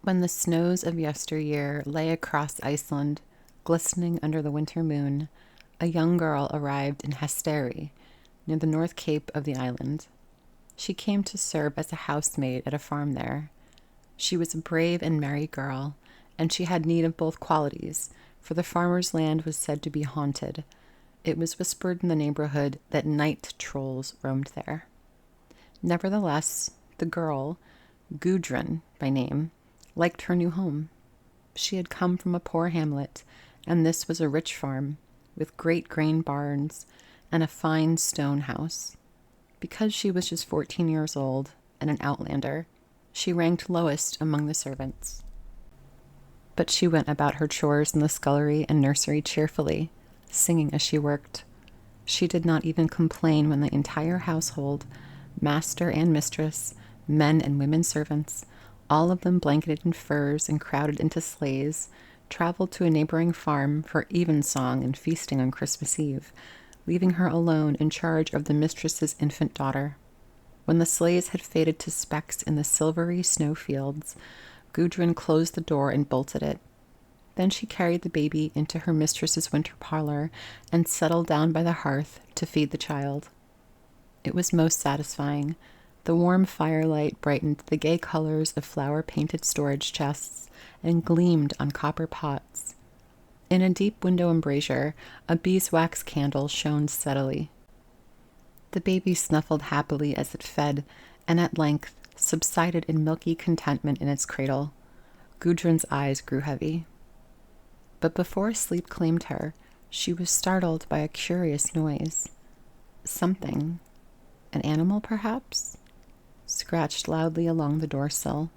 When the snows of yesteryear lay across Iceland, glistening under the winter moon, a young girl arrived in Hesteri, near the north cape of the island. She came to serve as a housemaid at a farm there. She was a brave and merry girl, and she had need of both qualities, for the farmer's land was said to be haunted. It was whispered in the neighborhood that night trolls roamed there. Nevertheless, the girl, Gudrun by name, liked her new home. She had come from a poor hamlet, and this was a rich farm, with great grain barns and a fine stone house. Because she was just 14 years old and an outlander, she ranked lowest among the servants. But she went about her chores in the scullery and nursery cheerfully, singing as she worked. She did not even complain when the entire household, master and mistress, men and women servants, all of them blanketed in furs and crowded into sleighs, traveled to a neighboring farm for evensong and feasting on Christmas Eve, leaving her alone in charge of the mistress's infant daughter. When the sleighs had faded to specks in the silvery snow fields, Gudrun closed the door and bolted it. Then she carried the baby into her mistress's winter parlor and settled down by the hearth to feed the child. It was most satisfying. The warm firelight brightened the gay colors of flower-painted storage chests and gleamed on copper pots. In a deep window embrasure, a beeswax candle shone steadily. The baby snuffled happily as it fed, and at length subsided in milky contentment in its cradle. Gudrun's eyes grew heavy. But before sleep claimed her, she was startled by a curious noise. Something, an animal perhaps, scratched loudly along the doorsill.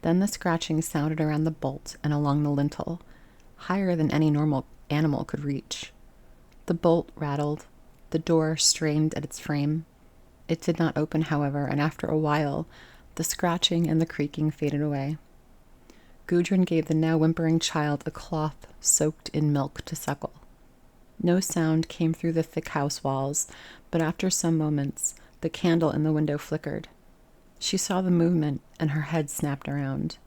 Then the scratching sounded around the bolt and along the lintel, higher than any normal animal could reach. The bolt rattled. The door strained at its frame. It did not open, however, and after a while, the scratching and the creaking faded away. Gudrun gave the now whimpering child a cloth soaked in milk to suckle. No sound came through the thick house walls, but after some moments, the candle in the window flickered. She saw the movement, and her head snapped around.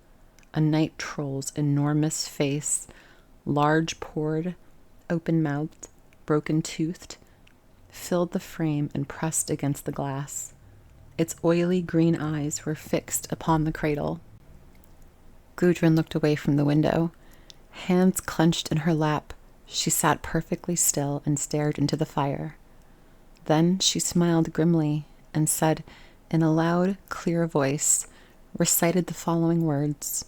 A night troll's enormous face, large-pored, open-mouthed, broken-toothed, filled the frame and pressed against the glass. Its oily green eyes were fixed upon the cradle. Gudrun looked away from the window. Hands clenched in her lap, she sat perfectly still and stared into the fire. Then she smiled grimly and said, in a loud, clear voice, recited the following words: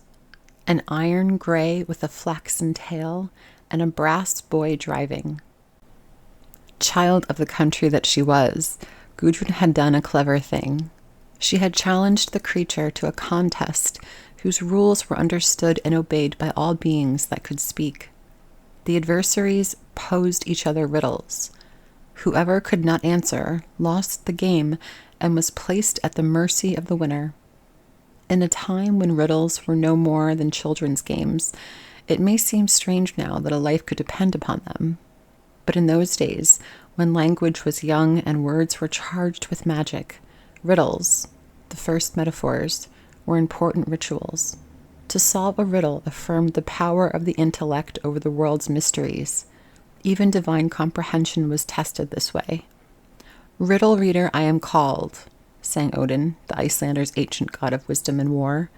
"An iron gray with a flaxen tail, and a brass boy driving." Child of the country that she was, Gudrun had done a clever thing. She had challenged the creature to a contest whose rules were understood and obeyed by all beings that could speak. The adversaries posed each other riddles. Whoever could not answer lost the game and was placed at the mercy of the winner. In a time when riddles were no more than children's games, it may seem strange now that a life could depend upon them. But in those days, when language was young and words were charged with magic, riddles, the first metaphors, were important rituals. To solve a riddle affirmed the power of the intellect over the world's mysteries. Even divine comprehension was tested this way. "Riddle reader I am called," sang Odin, the Icelanders' ancient god of wisdom and war.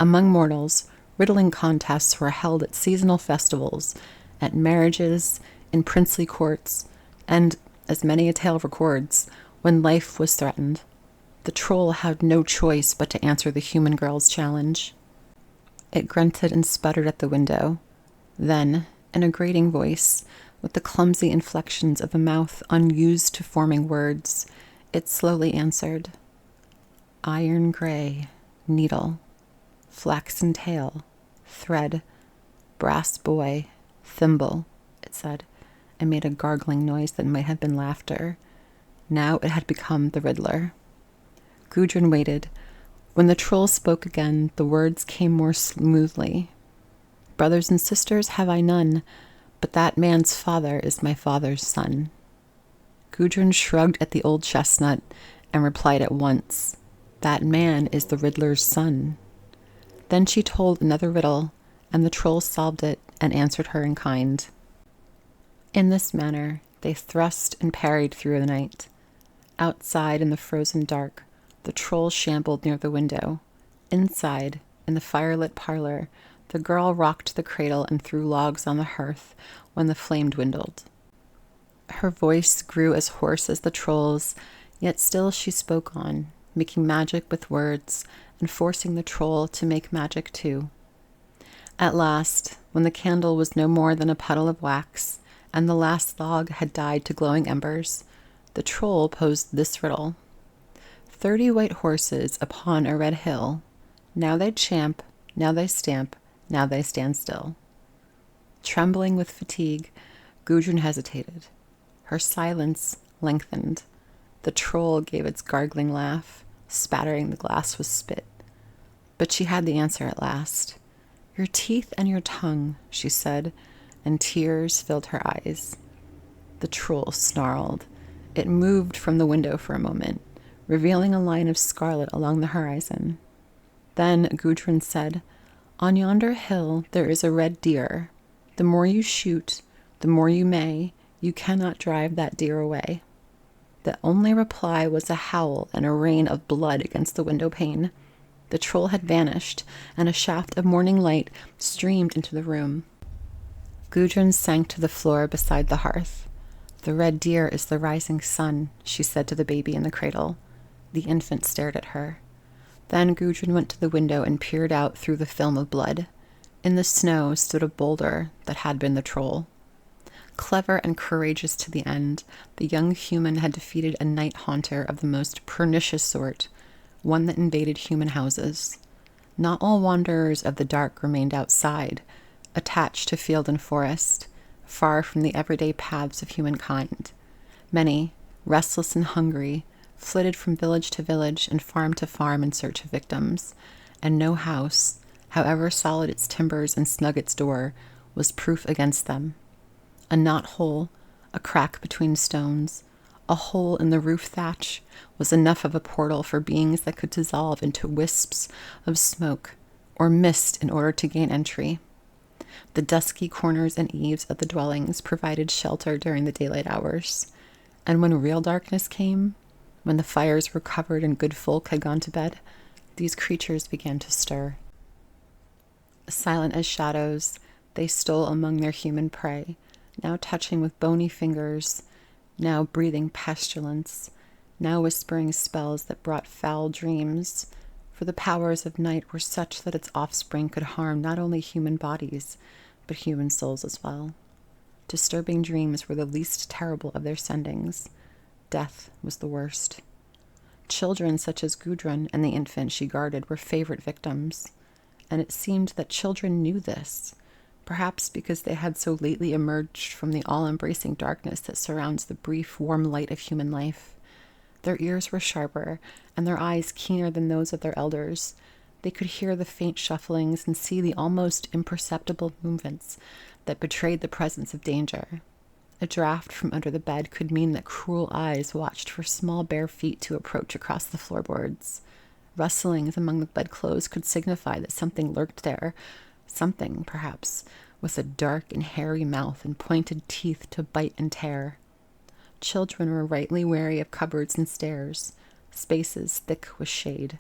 Among mortals, riddling contests were held at seasonal festivals, at marriages, in princely courts, and, as many a tale records, when life was threatened. The troll had no choice but to answer the human girl's challenge. It grunted and sputtered at the window. Then, in a grating voice, with the clumsy inflections of a mouth unused to forming words, it slowly answered. "Iron gray, needle, flaxen tail, thread, brass boy, thimble," it said, and made a gargling noise that might have been laughter. Now it had become the riddler. Gudrun waited. When the troll spoke again, the words came more smoothly. "Brothers and sisters have I none, but that man's father is my father's son." Gudrun shrugged at the old chestnut and replied at once, "That man is the riddler's son." Then she told another riddle, and the trolls solved it and answered her in kind. In this manner, they thrust and parried through the night. Outside in the frozen dark, the troll shambled near the window. Inside, in the firelit parlor, the girl rocked the cradle and threw logs on the hearth when the flame dwindled. Her voice grew as hoarse as the troll's, yet still she spoke on, making magic with words and forcing the troll to make magic too. At last, when the candle was no more than a puddle of wax, and the last log had died to glowing embers, the troll posed this riddle. 30 white horses upon a red hill. Now they champ, now they stamp, now they stand still. Trembling with fatigue, Gudrun hesitated. Her silence lengthened. The troll gave its gargling laugh, spattering the glass with spit. But she had the answer at last. Your teeth and your tongue, she said, and tears filled her eyes. The troll snarled. It moved from the window for a moment, revealing a line of scarlet along the horizon. Then Gudrun said, On yonder hill there is a red deer. The more you shoot, the more you may, you cannot drive that deer away. The only reply was a howl and a rain of blood against the window pane. The troll had vanished, and a shaft of morning light streamed into the room. Gudrun sank to the floor beside the hearth. The red deer is the rising sun, she said to the baby in the cradle. The infant stared at her. Then Gudrun went to the window and peered out through the film of blood. In the snow stood a boulder that had been the troll. Clever and courageous to the end, the young human had defeated a night haunter of the most pernicious sort, one that invaded human houses. Not all wanderers of the dark remained outside, attached to field and forest, far from the everyday paths of humankind. Many, restless and hungry, flitted from village to village and farm to farm in search of victims, and no house, however solid its timbers and snug its door, was proof against them. A knot-hole, a crack between stones, a hole in the roof thatch was enough of a portal for beings that could dissolve into wisps of smoke or mist in order to gain entry. The dusky corners and eaves of the dwellings provided shelter during the daylight hours, and when real darkness came, when the fires were covered and good folk had gone to bed, these creatures began to stir. Silent as shadows, they stole among their human prey, now touching with bony fingers, now breathing pestilence, now whispering spells that brought foul dreams, for the powers of night were such that its offspring could harm not only human bodies, but human souls as well. Disturbing dreams were the least terrible of their sendings. Death was the worst. Children such as Gudrun and the infant she guarded were favorite victims, and it seemed that children knew this, perhaps because they had so lately emerged from the all-embracing darkness that surrounds the brief, warm light of human life. Their ears were sharper, and their eyes keener than those of their elders. They could hear the faint shufflings and see the almost imperceptible movements that betrayed the presence of danger. A draft from under the bed could mean that cruel eyes watched for small bare feet to approach across the floorboards. Rustlings among the bedclothes could signify that something lurked there, something, perhaps, with a dark and hairy mouth and pointed teeth to bite and tear. Children were rightly wary of cupboards and stairs, spaces thick with shade,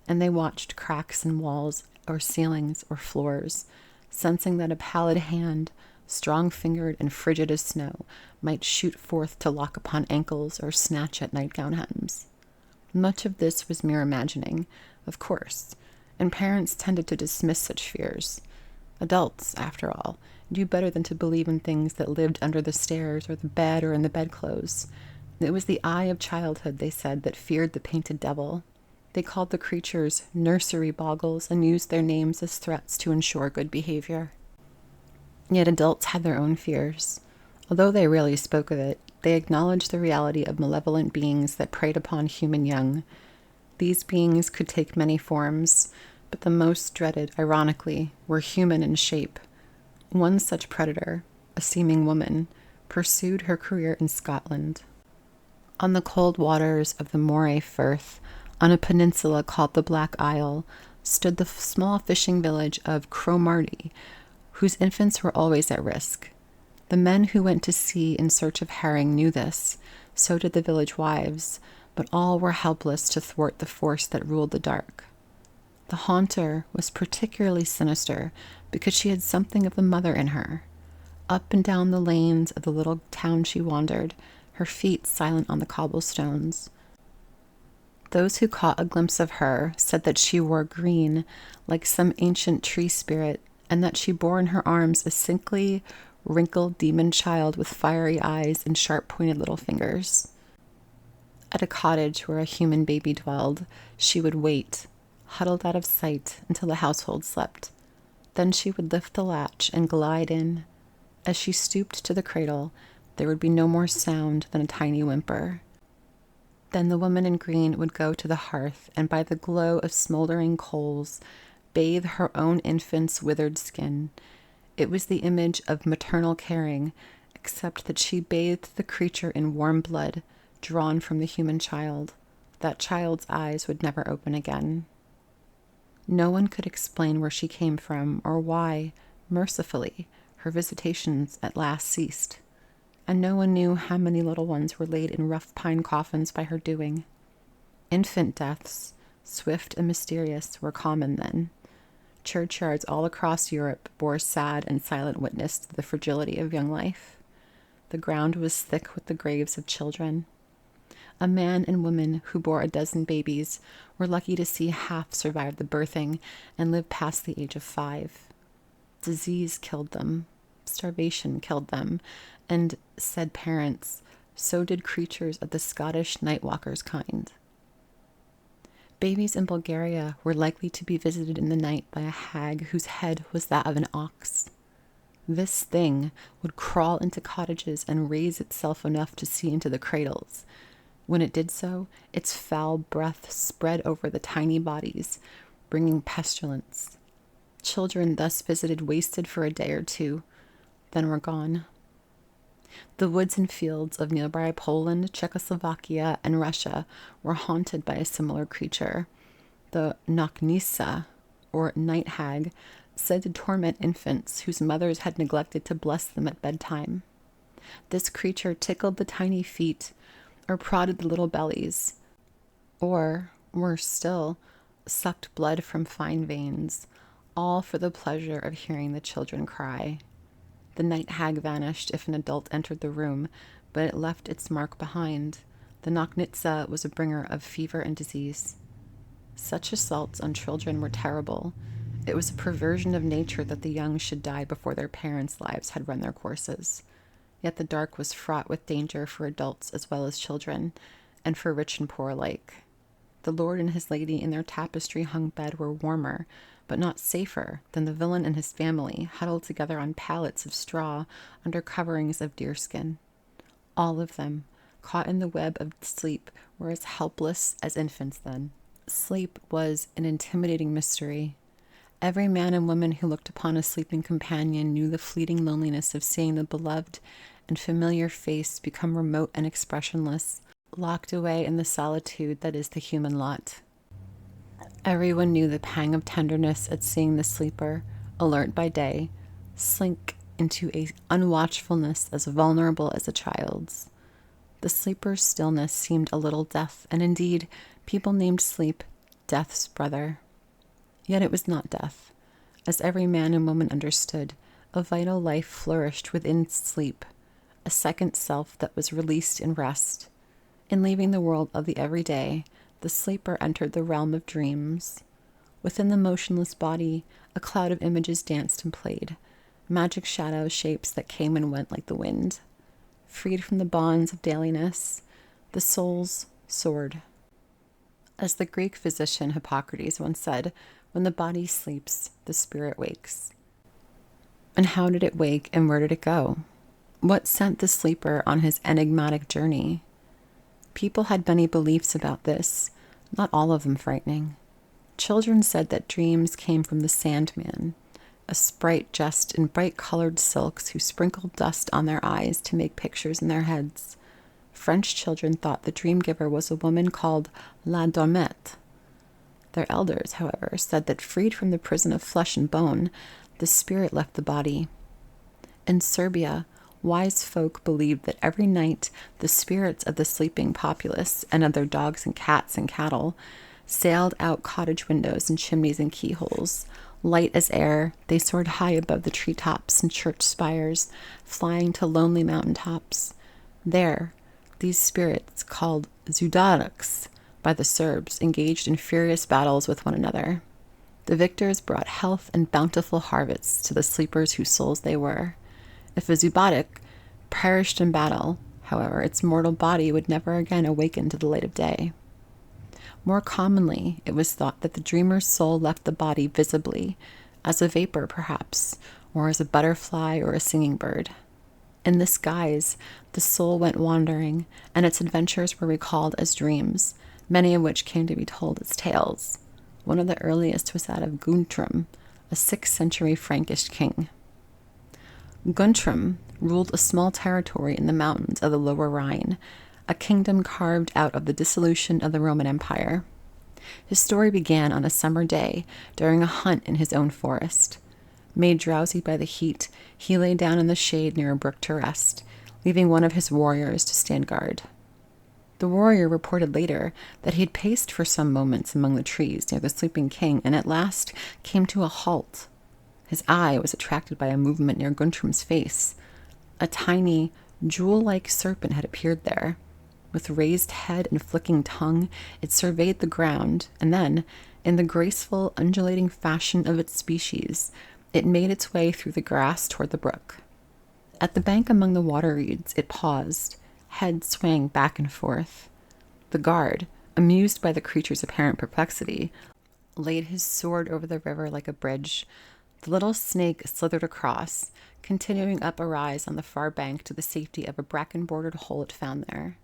and they watched cracks in walls or ceilings or floors, sensing that a pallid hand, strong-fingered and frigid as snow, might shoot forth to lock upon ankles or snatch at nightgown hems. Much of this was mere imagining, of course, and parents tended to dismiss such fears. Adults, after all, knew better than to believe in things that lived under the stairs or the bed or in the bedclothes. It was the eye of childhood, they said, that feared the painted devil. They called the creatures nursery boggles and used their names as threats to ensure good behavior. Yet adults had their own fears. Although they rarely spoke of it, they acknowledged the reality of malevolent beings that preyed upon human young. These beings could take many forms, but the most dreaded, ironically, were human in shape. One such predator, a seeming woman, pursued her career in Scotland. On the cold waters of the Moray Firth, on a peninsula called the Black Isle, stood the small fishing village of Cromarty, whose infants were always at risk. The men who went to sea in search of herring knew this, so did the village wives, but all were helpless to thwart the force that ruled the dark. The haunter was particularly sinister because she had something of the mother in her. Up and down the lanes of the little town she wandered, her feet silent on the cobblestones. Those who caught a glimpse of her said that she wore green, like some ancient tree spirit, and that she bore in her arms a sickly, wrinkled demon child with fiery eyes and sharp-pointed little fingers. At a cottage where a human baby dwelled, she would wait, huddled out of sight, until the household slept. Then she would lift the latch and glide in. As she stooped to the cradle, there would be no more sound than a tiny whimper. Then the woman in green would go to the hearth and by the glow of smoldering coals bathe her own infant's withered skin. It was the image of maternal caring, except that she bathed the creature in warm blood drawn from the human child. That child's eyes would never open again. No one could explain where she came from or why, mercifully, her visitations at last ceased. And no one knew how many little ones were laid in rough pine coffins by her doing. Infant deaths, swift and mysterious, were common then. Churchyards all across Europe bore sad and silent witness to the fragility of young life. The ground was thick with the graves of children. A man and woman who bore a dozen babies were lucky to see half survive the birthing and live past the age of 5. Disease killed them, starvation killed them, and, said parents, so did creatures of the Scottish nightwalker's kind. Babies in Bulgaria were likely to be visited in the night by a hag whose head was that of an ox. This thing would crawl into cottages and raise itself enough to see into the cradles. When it did so, its foul breath spread over the tiny bodies, bringing pestilence. Children thus visited wasted for a day or two, then were gone. The woods and fields of nearby Poland, Czechoslovakia, and Russia were haunted by a similar creature. The Nochnisa, or night hag, said to torment infants whose mothers had neglected to bless them at bedtime. This creature tickled the tiny feet, or prodded the little bellies, or, worse still, sucked blood from fine veins, all for the pleasure of hearing the children cry. The night hag vanished if an adult entered the room, but it left its mark behind. The Nochnitsa was a bringer of fever and disease. Such assaults on children were terrible. It was a perversion of nature that the young should die before their parents' lives had run their courses. Yet the dark was fraught with danger for adults as well as children, and for rich and poor alike. The lord and his lady in their tapestry-hung bed were warmer, but not safer, than the villain and his family, huddled together on pallets of straw under coverings of deerskin. All of them, caught in the web of sleep, were as helpless as infants then. Sleep was an intimidating mystery. Every man and woman who looked upon a sleeping companion knew the fleeting loneliness of seeing the beloved and familiar face become remote and expressionless, locked away in the solitude that is the human lot. Everyone knew the pang of tenderness at seeing the sleeper, alert by day, slink into a unwatchfulness as vulnerable as a child's. The sleeper's stillness seemed a little death, and indeed, people named sleep death's brother. Yet it was not death. As every man and woman understood, a vital life flourished within sleep, a second self that was released in rest. In leaving the world of the everyday, the sleeper entered the realm of dreams. Within the motionless body, a cloud of images danced and played, magic shadow shapes that came and went like the wind. Freed from the bonds of dailiness, the soul's soared. As the Greek physician Hippocrates once said, when the body sleeps, the spirit wakes. And how did it wake and where did it go? What sent the sleeper on his enigmatic journey? People had many beliefs about this, not all of them frightening. Children said that dreams came from the Sandman, a sprite dressed in bright-colored silks who sprinkled dust on their eyes to make pictures in their heads. French children thought the dream giver was a woman called La Dormette. Their elders, however, said that freed from the prison of flesh and bone, the spirit left the body. In Serbia, wise folk believed that every night the spirits of the sleeping populace and of their dogs and cats and cattle sailed out cottage windows and chimneys and keyholes. Light as air, they soared high above the treetops and church spires, flying to lonely mountain tops. There, these spirits, called Zudaraks by the Serbs, engaged in furious battles with one another. The victors brought health and bountiful harvests to the sleepers whose souls they were. If a Zubadik perished in battle, however, its mortal body would never again awaken to the light of day. More commonly, it was thought that the dreamer's soul left the body visibly, as a vapor perhaps, or as a butterfly or a singing bird. In this guise, the soul went wandering, and its adventures were recalled as dreams, many of which came to be told as tales. One of the earliest was that of Guntram, a 6th century Frankish king. Guntram ruled a small territory in the mountains of the Lower Rhine, a kingdom carved out of the dissolution of the Roman Empire. His story began on a summer day during a hunt in his own forest. Made drowsy by the heat, he lay down in the shade near a brook to rest, leaving one of his warriors to stand guard. The warrior reported later that he had paced for some moments among the trees near the sleeping king and at last came to a halt. His eye was attracted by a movement near Guntram's face. A tiny, jewel-like serpent had appeared there. With raised head and flicking tongue, it surveyed the ground, and then, in the graceful, undulating fashion of its species, it made its way through the grass toward the brook. At the bank among the water reeds, it paused, head swaying back and forth. The guard, amused by the creature's apparent perplexity, laid his sword over the river like a bridge. The little snake slithered across, continuing up a rise on the far bank to the safety of a bracken-bordered hole it found there.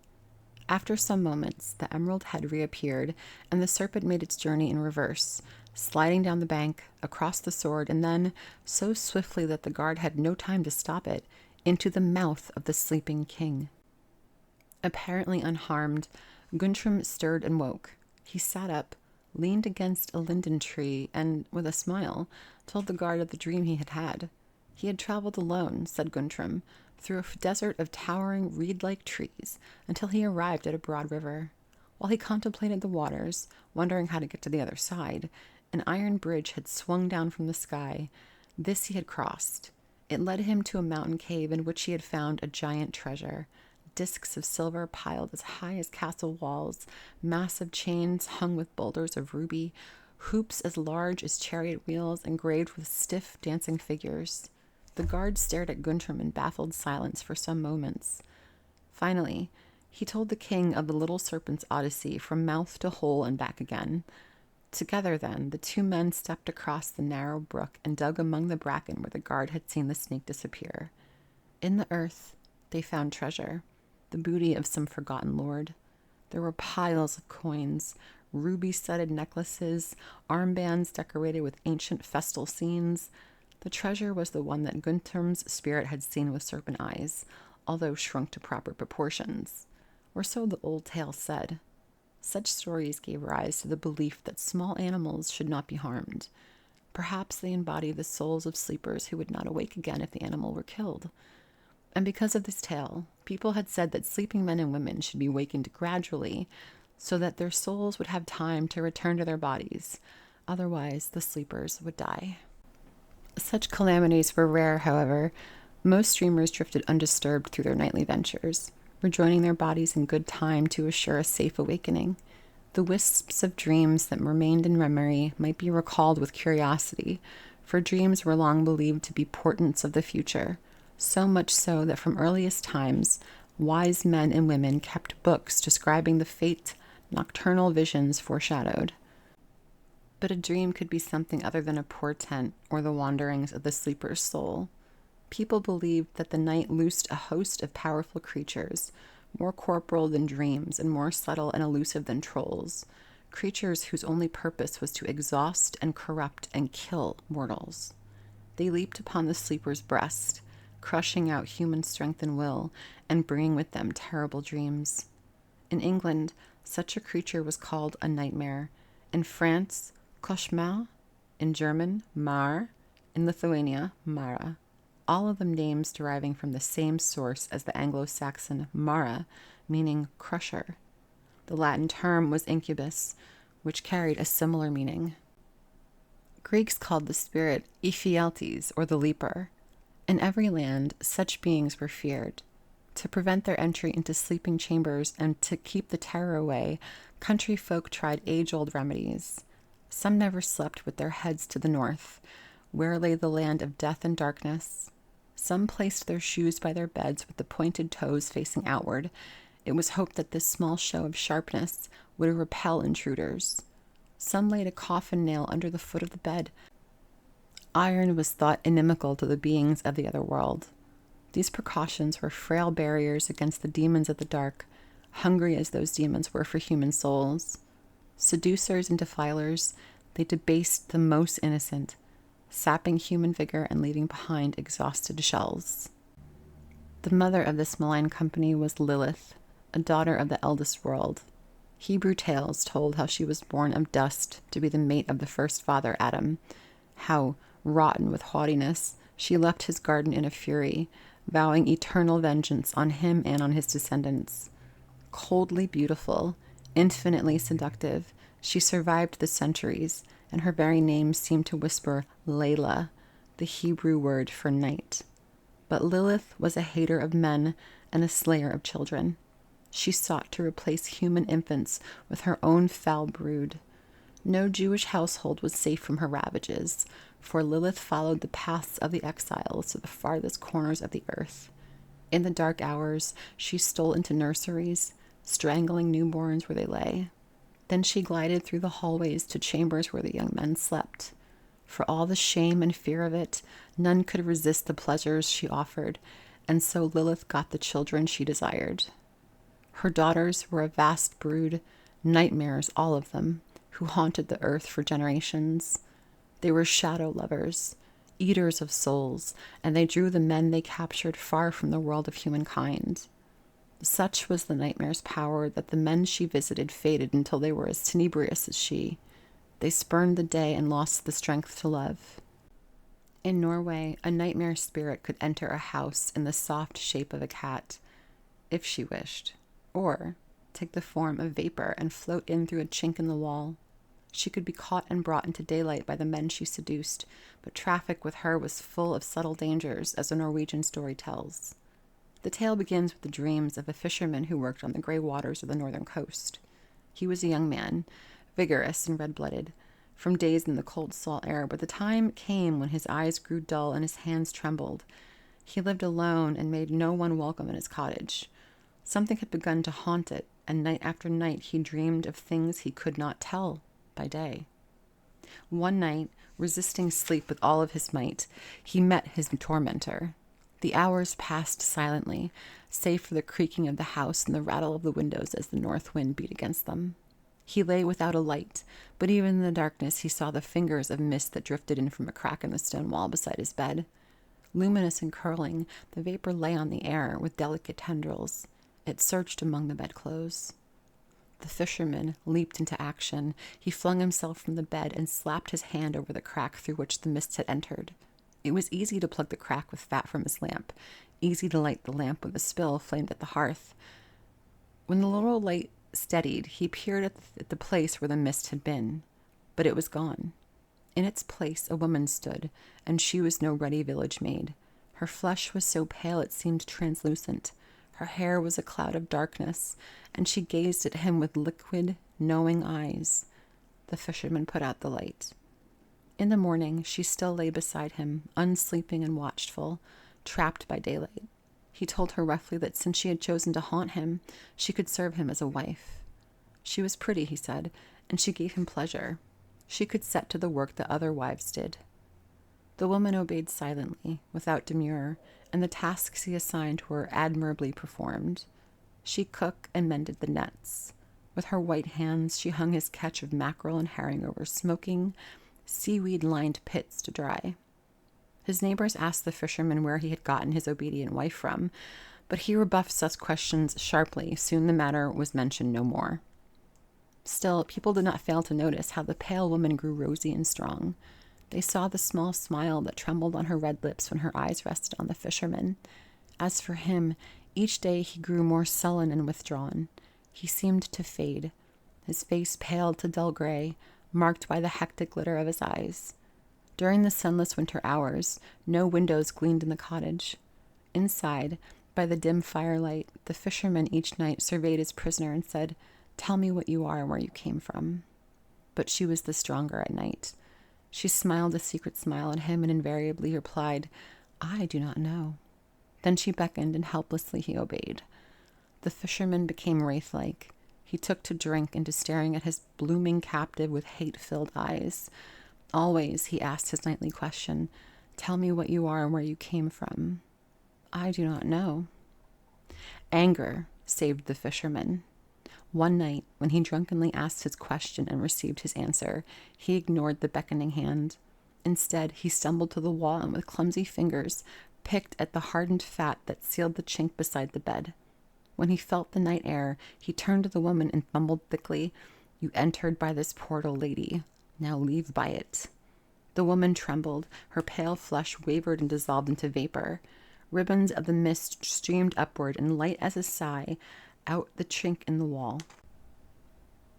After some moments, the emerald head reappeared, and the serpent made its journey in reverse, sliding down the bank, across the sword, and then, so swiftly that the guard had no time to stop it, into the mouth of the sleeping king. Apparently unharmed, Guntram stirred and woke. He sat up, leaned against a linden tree, and, with a smile, told the guard of the dream he had had. He had traveled alone, said Guntram, through a desert of towering reed-like trees until he arrived at a broad river. While he contemplated the waters, wondering how to get to the other side, an iron bridge had swung down from the sky. This he had crossed. It led him to a mountain cave in which he had found a giant treasure. Discs of silver piled as high as castle walls, massive chains hung with boulders of ruby, hoops as large as chariot wheels engraved with stiff dancing figures. The guard stared at Guntram in baffled silence for some moments. Finally, he told the king of the little serpent's odyssey from mouth to hole and back again. Together, then, the two men stepped across the narrow brook and dug among the bracken where the guard had seen the snake disappear. In the earth, they found treasure, the booty of some forgotten lord. There were piles of coins, ruby-studded necklaces, armbands decorated with ancient festal scenes. The treasure was the one that Guntram's spirit had seen with serpent eyes, although shrunk to proper proportions. Or so the old tale said. Such stories gave rise to the belief that small animals should not be harmed. Perhaps they embody the souls of sleepers who would not awake again if the animal were killed. And because of this tale, people had said that sleeping men and women should be wakened gradually so that their souls would have time to return to their bodies. Otherwise, the sleepers would die. Such calamities were rare, however. Most dreamers drifted undisturbed through their nightly ventures, rejoining their bodies in good time to assure a safe awakening. The wisps of dreams that remained in memory might be recalled with curiosity, for dreams were long believed to be portents of the future, so much so that from earliest times, wise men and women kept books describing the fate nocturnal visions foreshadowed. But a dream could be something other than a portent or the wanderings of the sleeper's soul. People believed that the night loosed a host of powerful creatures, more corporal than dreams and more subtle and elusive than trolls, creatures whose only purpose was to exhaust and corrupt and kill mortals. They leaped upon the sleeper's breast, crushing out human strength and will, and bringing with them terrible dreams. In England, such a creature was called a nightmare. In France, Cauchemar, in German, Mar, in Lithuania, Mara, all of them names deriving from the same source as the Anglo-Saxon Mara, meaning crusher. The Latin term was incubus, which carried a similar meaning. Greeks called the spirit Ephialtes, or the leaper. In every land, such beings were feared. To prevent their entry into sleeping chambers and to keep the terror away, country folk tried age-old remedies. Some never slept with their heads to the north, where lay the land of death and darkness. Some placed their shoes by their beds with the pointed toes facing outward. It was hoped that this small show of sharpness would repel intruders. Some laid a coffin nail under the foot of the bed. Iron was thought inimical to the beings of the other world. These precautions were frail barriers against the demons of the dark, hungry as those demons were for human souls. Seducers and defilers, they debased the most innocent, sapping human vigor and leaving behind exhausted shells. The mother of this malign company was Lilith, a daughter of the eldest world. Hebrew tales told how she was born of dust to be the mate of the first father, Adam, how, rotten with haughtiness, she left his garden in a fury, vowing eternal vengeance on him and on his descendants. Coldly beautiful, infinitely seductive, she survived the centuries, and her very name seemed to whisper Layla, the Hebrew word for night. But Lilith was a hater of men and a slayer of children. She sought to replace human infants with her own foul brood. No Jewish household was safe from her ravages, for Lilith followed the paths of the exiles to the farthest corners of the earth. In the dark hours, she stole into nurseries, strangling newborns where they lay. Then she glided through the hallways to chambers where the young men slept. For all the shame and fear of it, none could resist the pleasures she offered, and so Lilith got the children she desired. Her daughters were a vast brood, nightmares all of them, who haunted the earth for generations. They were shadow lovers, eaters of souls, and they drew the men they captured far from the world of humankind. Such was the nightmare's power that the men she visited faded until they were as tenebrious as she. They spurned the day and lost the strength to love. In Norway, a nightmare spirit could enter a house in the soft shape of a cat, if she wished, or take the form of vapor and float in through a chink in the wall. She could be caught and brought into daylight by the men she seduced, but traffic with her was full of subtle dangers, as a Norwegian story tells. The tale begins with the dreams of a fisherman who worked on the gray waters of the northern coast. He was a young man, vigorous and red-blooded, from days in the cold salt air, but the time came when his eyes grew dull and his hands trembled. He lived alone and made no one welcome in his cottage. Something had begun to haunt it, and night after night he dreamed of things he could not tell by day. One night, resisting sleep with all of his might, he met his tormentor. The hours passed silently, save for the creaking of the house and the rattle of the windows as the north wind beat against them. He lay without a light, but even in the darkness he saw the fingers of mist that drifted in from a crack in the stone wall beside his bed. Luminous and curling, the vapor lay on the air with delicate tendrils. It searched among the bedclothes. The fisherman leaped into action. He flung himself from the bed and slapped his hand over the crack through which the mist had entered. It was easy to plug the crack with fat from his lamp, easy to light the lamp when the spill flamed at the hearth. When the little light steadied, he peered at the place where the mist had been, but it was gone. In its place a woman stood, and she was no ruddy village maid. Her flesh was so pale it seemed translucent. Her hair was a cloud of darkness, and she gazed at him with liquid, knowing eyes. The fisherman put out the light. In the morning, she still lay beside him, unsleeping and watchful, trapped by daylight. He told her roughly that since she had chosen to haunt him, she could serve him as a wife. She was pretty, he said, and she gave him pleasure. She could set to the work that other wives did. The woman obeyed silently, without demur, and the tasks he assigned were admirably performed. She cooked and mended the nets. With her white hands, she hung his catch of mackerel and herring over smoking, seaweed-lined pits to dry. His neighbors asked the fisherman where he had gotten his obedient wife from, but he rebuffed such questions sharply. Soon the matter was mentioned no more. Still, people did not fail to notice how the pale woman grew rosy and strong. They saw the small smile that trembled on her red lips when her eyes rested on the fisherman. As for him, each day he grew more sullen and withdrawn. He seemed to fade. His face paled to dull gray, marked by the hectic glitter of his eyes. During the sunless winter hours, no windows gleamed in the cottage. Inside, by the dim firelight, the fisherman each night surveyed his prisoner and said, "Tell me what you are and where you came from." But she was the stronger at night. She smiled a secret smile at him and invariably replied, "I do not know." Then she beckoned, and helplessly he obeyed. The fisherman became wraith-like. He took to drink and to staring at his blooming captive with hate-filled eyes. Always he asked his nightly question, "Tell me what you are and where you came from." "I do not know." Anger saved the fisherman. One night, when he drunkenly asked his question and received his answer, he ignored the beckoning hand. Instead, he stumbled to the wall and with clumsy fingers picked at the hardened fat that sealed the chink beside the bed. When he felt the night air, he turned to the woman and mumbled thickly, "You entered by this portal, lady. Now leave by it." The woman trembled. Her pale flesh wavered and dissolved into vapor. Ribbons of the mist streamed upward and light as a sigh out the chink in the wall.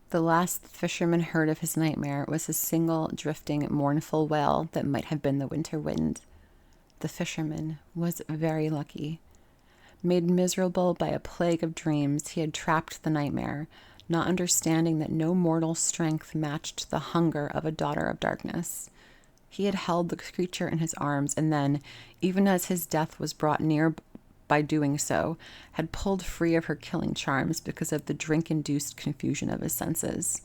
The last the fisherman heard of his nightmare was a single, drifting, mournful wail that might have been the winter wind. The fisherman was very lucky. Made miserable by a plague of dreams, he had trapped the nightmare, not understanding that no mortal strength matched the hunger of a daughter of darkness. He had held the creature in his arms, and then, even as his death was brought near by doing so, had pulled free of her killing charms because of the drink-induced confusion of his senses.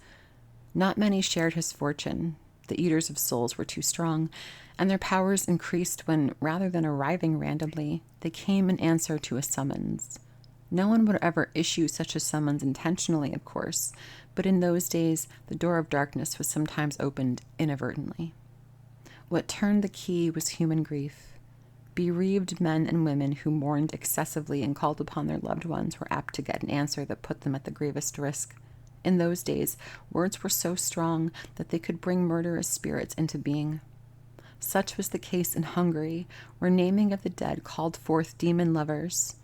Not many shared his fortune. The eaters of souls were too strong, and their powers increased when, rather than arriving randomly, they came in answer to a summons. No one would ever issue such a summons intentionally, of course, but in those days the door of darkness was sometimes opened inadvertently. What turned the key was human grief. Bereaved men and women who mourned excessively and called upon their loved ones were apt to get an answer that put them at the gravest risk. In those days, words were so strong that they could bring murderous spirits into being. Such was the case in Hungary, where naming of the dead called forth demon lovers.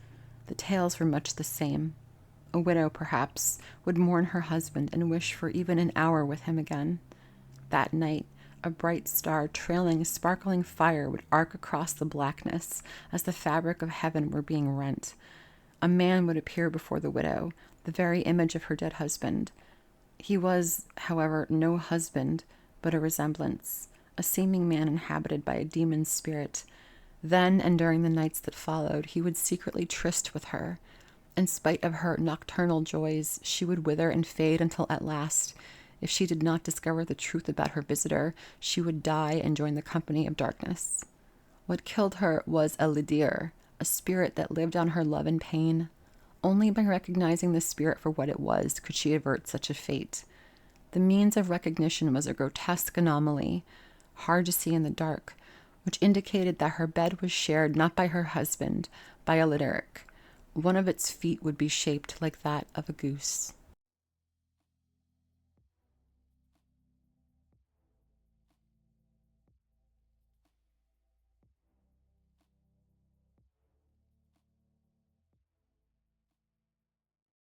The tales were much the same. A widow, perhaps, would mourn her husband and wish for even an hour with him again. That night, a bright star trailing a sparkling fire would arc across the blackness as the fabric of heaven were being rent. A man would appear before the widow, the very image of her dead husband. He was, however, no husband, but a resemblance, a seeming man inhabited by a demon's spirit. Then, and during the nights that followed, he would secretly tryst with her. In spite of her nocturnal joys, she would wither and fade until at last, if she did not discover the truth about her visitor, she would die and join the company of darkness. What killed her was a lidir, a spirit that lived on her love and pain. Only by recognizing the spirit for what it was could she avert such a fate. The means of recognition was a grotesque anomaly, hard to see in the dark, which indicated that her bed was shared not by her husband, by a lideric. One of its feet would be shaped like that of a goose.